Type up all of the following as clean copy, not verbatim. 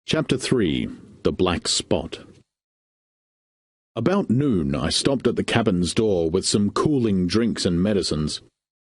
Chapter 3. The Black Spot. About noon I stopped at the cabin's door with some cooling drinks and medicines.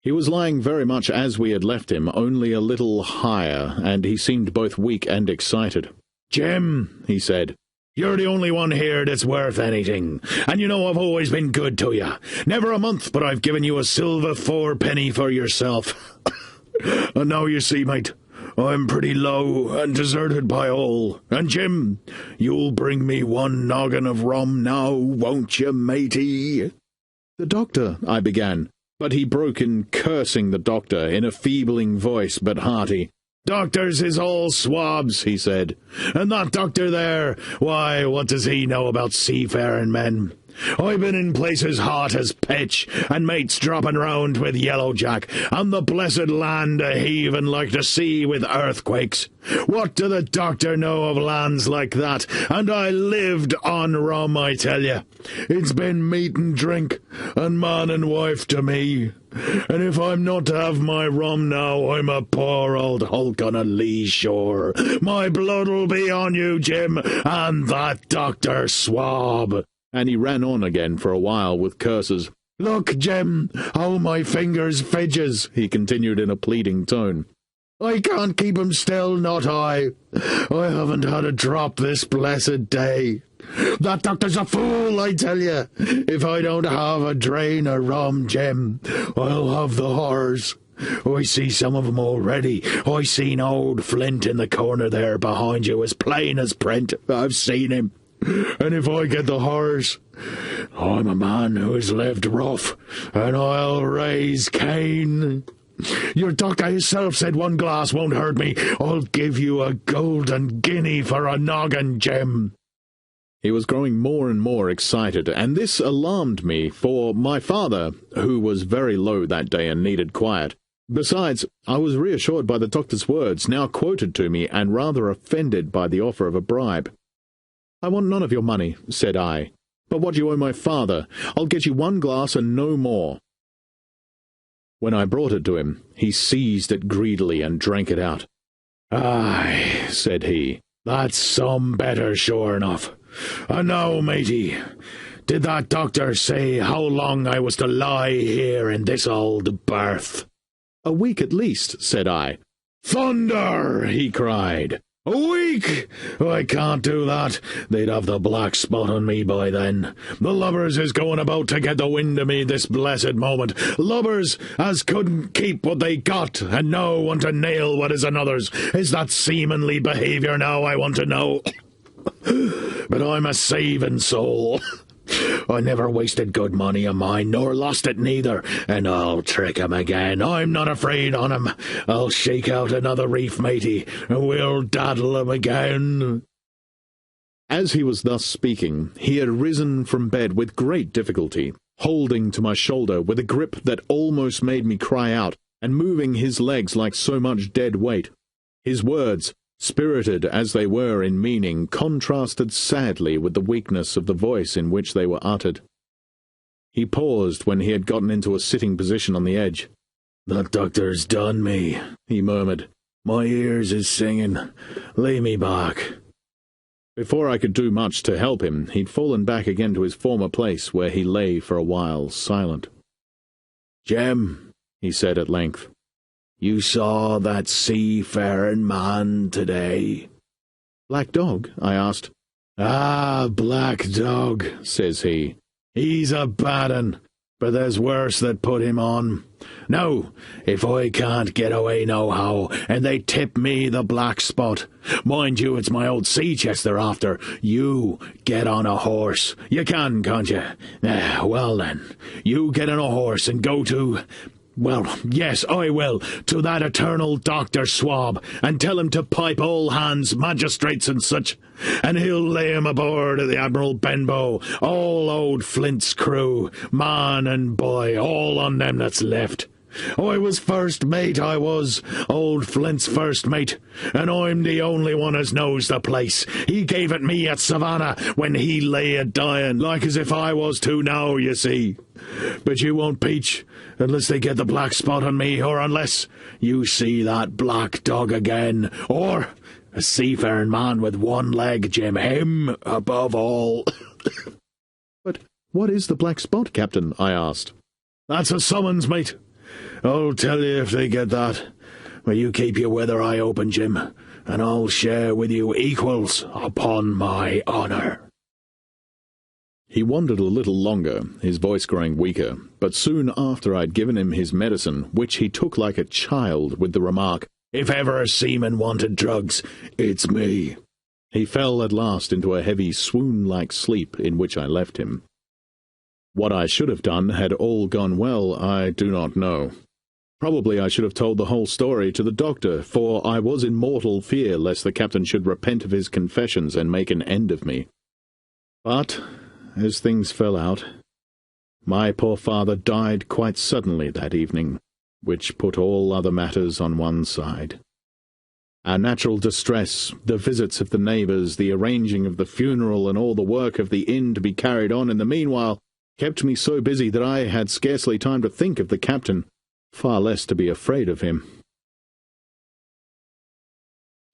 He was lying very much as we had left him, only a little higher, and he seemed both weak and excited. "Jim," he said, "you're the only one here that's worth anything, and you know I've always been good to you. Never a month but I've given you a silver fourpenny for yourself. And now you see, mate, I'm pretty low and deserted by all, and Jim, you'll bring me one noggin of rum now, won't you, matey?" "The doctor," I began, but he broke in, cursing the doctor in a feebling voice but hearty. "Doctors is all swabs," he said, "and that doctor there, why, what does he know about seafaring men? I've been in places hot as pitch, and mates dropping round with yellow jack, and the blessed land a heaving like the sea with earthquakes. What do the doctor know of lands like that? And I lived on rum, I tell you. It's been meat and drink, and man and wife to me. And if I'm not to have my rum now, I'm a poor old hulk on a lee shore. My blood'll be on you, Jim, and that doctor swab." And he ran on again for a while with curses. "Look, Jim, how my fingers fidges," he continued in a pleading tone. "I can't keep 'em still, not I. I haven't had a drop this blessed day. That doctor's a fool, I tell you. If I don't have a drain of rum, Jim, I'll have the horrors. I see some of 'em already. I seen old Flint in the corner there behind you, as plain as print. I've seen him. And if I get the horrors, I'm a man who has lived rough, and I'll raise Cain. Your doctor himself said one glass won't hurt me. I'll give you a golden guinea for a noggin, Jim." He was growing more and more excited, and this alarmed me, for my father, who was very low that day and needed quiet. Besides, I was reassured by the doctor's words, now quoted to me, and rather offended by the offer of a bribe. "I want none of your money," said I, "but what you owe my father. I'll get you one glass and no more." When I brought it to him, he seized it greedily and drank it out. "Aye," said he, "that's some better, sure enough. And now, matey, did that doctor say how long I was to lie here in this old berth?" "A week at least," said I. "Thunder!" he cried. "A week! I can't do that. They'd have the black spot on me by then. The lubbers is going about to get the wind of me this blessed moment. Lubbers as couldn't keep what they got, and now want to nail what is another's. Is that seamanly behaviour now, I want to know? But I'm a saving soul. I never wasted good money of mine, nor lost it neither, and I'll trick 'em again. I'm not afraid on 'em. I'll shake out another reef, matey, and we'll daddle 'em again." As he was thus speaking, he had risen from bed with great difficulty, holding to my shoulder with a grip that almost made me cry out, and moving his legs like so much dead weight. His words, spirited as they were in meaning, contrasted sadly with the weakness of the voice in which they were uttered. He paused when he had gotten into a sitting position on the edge. "That doctor's done me," he murmured. "My ears is singing. Lay me back." Before I could do much to help him, he'd fallen back again to his former place, where he lay for a while silent. "Jem," he said at length, "you saw that seafaring man today?" "Black Dog?" I asked. "Ah, Black Dog," says he. "He's a bad un, but there's worse that put him on. Now, if I can't get away nohow, and they tip me the black spot, mind you, it's my old sea chest they're after, you get on a horse. You can't you? Well then, you get on a horse and go to... Well, yes, I will, to that eternal Dr. Swab, and tell him to pipe all hands, magistrates and such, and he'll lay him aboard of the Admiral Benbow, all old Flint's crew, man and boy, all on them that's left. I was first mate, I was, old Flint's first mate, and I'm the only one as knows the place. He gave it me at Savannah when he lay a-dying, like as if I was to now, you see. But you won't peach, unless they get the black spot on me, or unless you see that Black Dog again, or A seafaring man with one leg, Jim, him above all. But what is the black spot, Captain? I asked. That's a summons, mate. I'll tell you if they get that. But you keep your weather eye open, Jim, and I'll share with you equals upon my honour. He wondered a little longer, his voice growing weaker, but soon after I'd given him his medicine, which he took like a child, with the remark, "If ever a seaman wanted drugs, it's me," he fell at last into a heavy swoon-like sleep in which I left him. What I should have done had all gone well, I do not know. Probably I should have told the whole story to the doctor, for I was in mortal fear lest the captain should repent of his confessions and make an end of me. But as things fell out, my poor father died quite suddenly that evening, which put all other matters on one side. Our natural distress, the visits of the neighbours, the arranging of the funeral, and all the work of the inn to be carried on in the meanwhile, kept me so busy that I had scarcely time to think of the captain, far less to be afraid of him.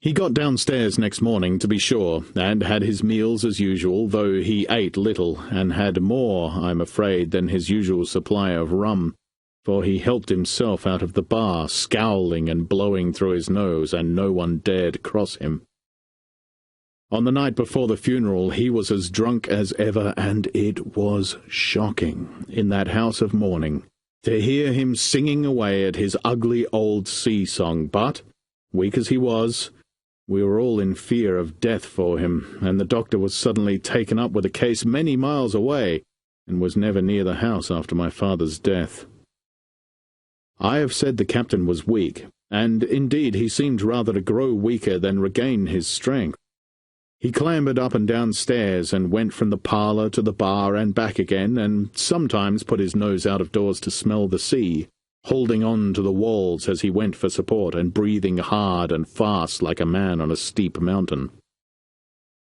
He got downstairs next morning, to be sure, and had his meals as usual, though he ate little, and had more, I'm afraid, than his usual supply of rum, for he helped himself out of the bar, scowling and blowing through his nose, and no one dared cross him. On the night before the funeral he was as drunk as ever, and it was shocking, in that house of mourning, to hear him singing away at his ugly old sea-song, but, weak as he was, we were all in fear of death for him, and the doctor was suddenly taken up with a case many miles away, and was never near the house after my father's death. I have said the captain was weak, and indeed he seemed rather to grow weaker than regain his strength. He clambered up and down stairs, and went from the parlour to the bar and back again, and sometimes put his nose out of doors to smell the sea, holding on to the walls as he went for support, and breathing hard and fast like a man on a steep mountain.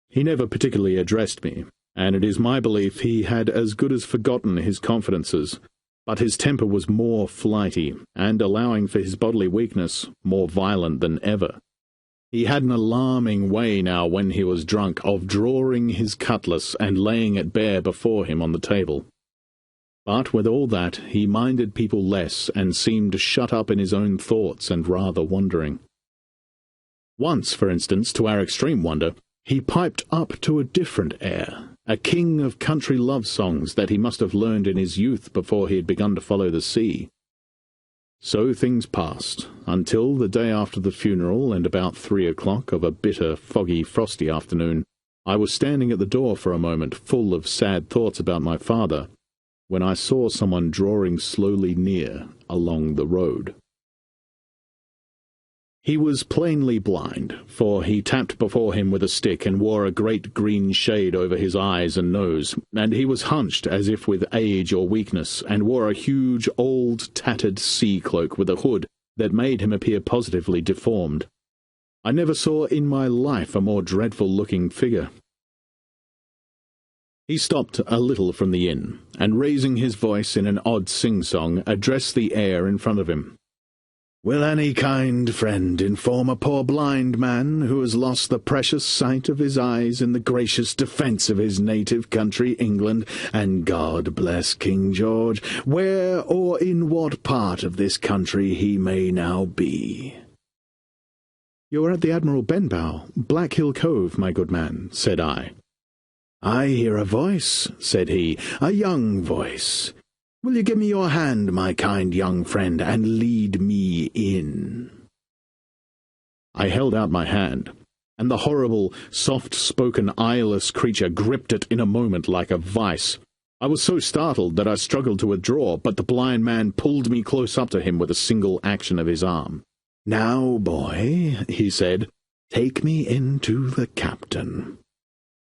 He never particularly addressed me, and it is my belief he had as good as forgotten his confidences, but his temper was more flighty, and, allowing for his bodily weakness, more violent than ever. He had an alarming way now, when he was drunk, of drawing his cutlass and laying it bare before him on the table. But with all that, he minded people less, and seemed shut up in his own thoughts and rather wandering. Once, for instance, to our extreme wonder, he piped up to a different air, a king of country love songs that he must have learned in his youth before he had begun to follow the sea. So things passed, until the day after the funeral, and about 3 o'clock of a bitter, foggy, frosty afternoon, I was standing at the door for a moment, full of sad thoughts about my father, when I saw someone drawing slowly near along the road. He was plainly blind, for he tapped before him with a stick and wore a great green shade over his eyes and nose, and he was hunched as if with age or weakness, and wore a huge old tattered sea cloak with a hood that made him appear positively deformed. I never saw in my life a more dreadful-looking figure. He stopped a little from the inn, and raising his voice in an odd sing-song, addressed the air in front of him. "Will any kind friend inform a poor blind man who has lost the precious sight of his eyes in the gracious defence of his native country, England, and God bless King George, where or in what part of this country he may now be?" "You are at the Admiral Benbow, Black Hill Cove, my good man," said I. "I hear a voice," said he, "a young voice. Will you give me your hand, my kind young friend, and lead me in?" I held out my hand, and the horrible, soft-spoken, eyeless creature gripped it in a moment like a vice. I was so startled that I struggled to withdraw, but the blind man pulled me close up to him with a single action of his arm. "Now, boy," he said, "take me in to the captain."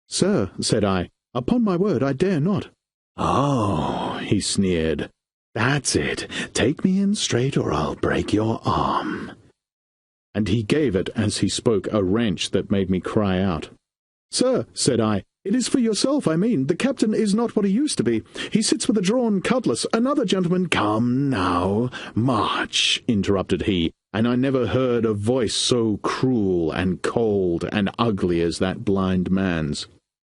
"Sir," said I, "upon my word I dare not." "Oh," he sneered, "that's it. Take me in straight, or I'll break your arm." And he gave it, as he spoke, a wrench that made me cry out. "Sir," said I, "it is for yourself I mean. The captain is not what he used to be. He sits with a drawn cutlass. Another gentleman—" "Come now, march," interrupted he, and I never heard a voice so cruel and cold and ugly as that blind man's.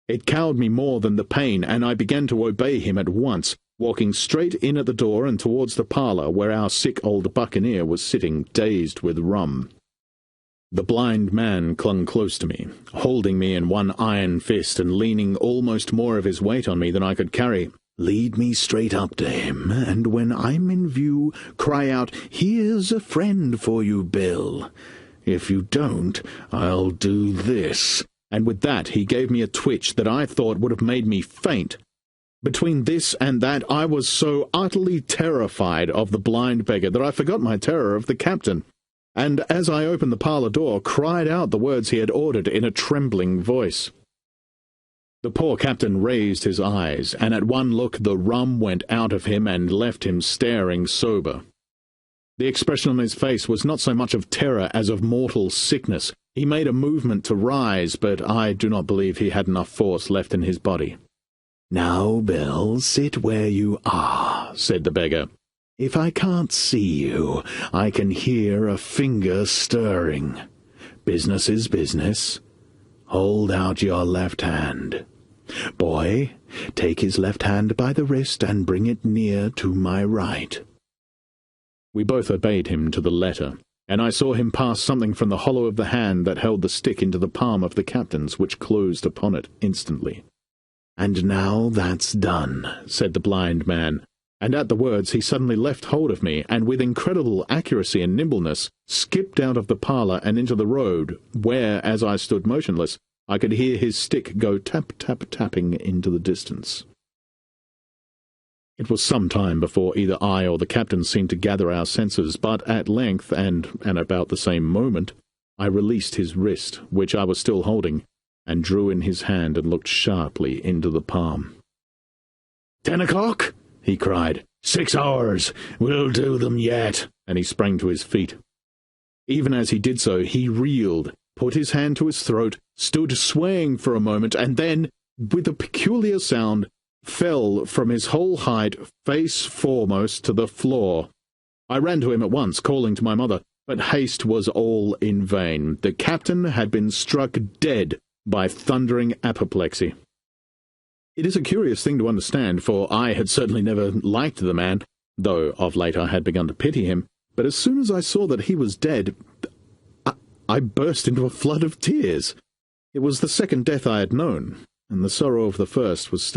It cowed me more than the pain, and I began to obey him at once, walking straight in at the door and towards the parlour where our sick old buccaneer was sitting, dazed with rum. The blind man clung close to me, holding me in one iron fist and leaning almost more of his weight on me than I could carry. "Lead me straight up to him, and when I'm in view, cry out, 'Here's a friend for you, Bill.' If you don't, I'll do this." And with that he gave me a twitch that I thought would have made me faint. Between this and that I was so utterly terrified of the blind beggar that I forgot my terror of the captain, and as I opened the parlour door, cried out the words he had ordered in a trembling voice. The poor captain raised his eyes, and at one look the rum went out of him and left him staring sober. The expression on his face was not so much of terror as of mortal sickness. He made a movement to rise, but I do not believe he had enough force left in his body. "Now, Bill, sit where you are," said the beggar. "If I can't see you, I can hear a finger stirring. Business is business. Hold out your left hand. Boy, take his left hand by the wrist and bring it near to my right." We both obeyed him to the letter, and I saw him pass something from the hollow of the hand that held the stick into the palm of the captain's, which closed upon it instantly. "And now that's done," said the blind man, and at the words he suddenly left hold of me, and with incredible accuracy and nimbleness skipped out of the parlour and into the road, where, as I stood motionless, I could hear his stick go tap-tap-tapping into the distance. It was some time before either I or the captain seemed to gather our senses, but at length, and about the same moment, I released his wrist, which I was still holding, and drew in his hand and looked sharply into the palm. "10 o'clock?" he cried. 6 hours! We'll do them yet!" And he sprang to his feet. Even as he did so, he reeled, put his hand to his throat, stood swaying for a moment, and then, with a peculiar sound, fell from his whole height face foremost to the floor. I ran to him at once, calling to my mother, but haste was all in vain. The captain had been struck dead by thundering apoplexy. It is a curious thing to understand, for I had certainly never liked the man, though of late I had begun to pity him, but as soon as I saw that he was dead, I burst into a flood of tears. It was the second death I had known, and the sorrow of the first was still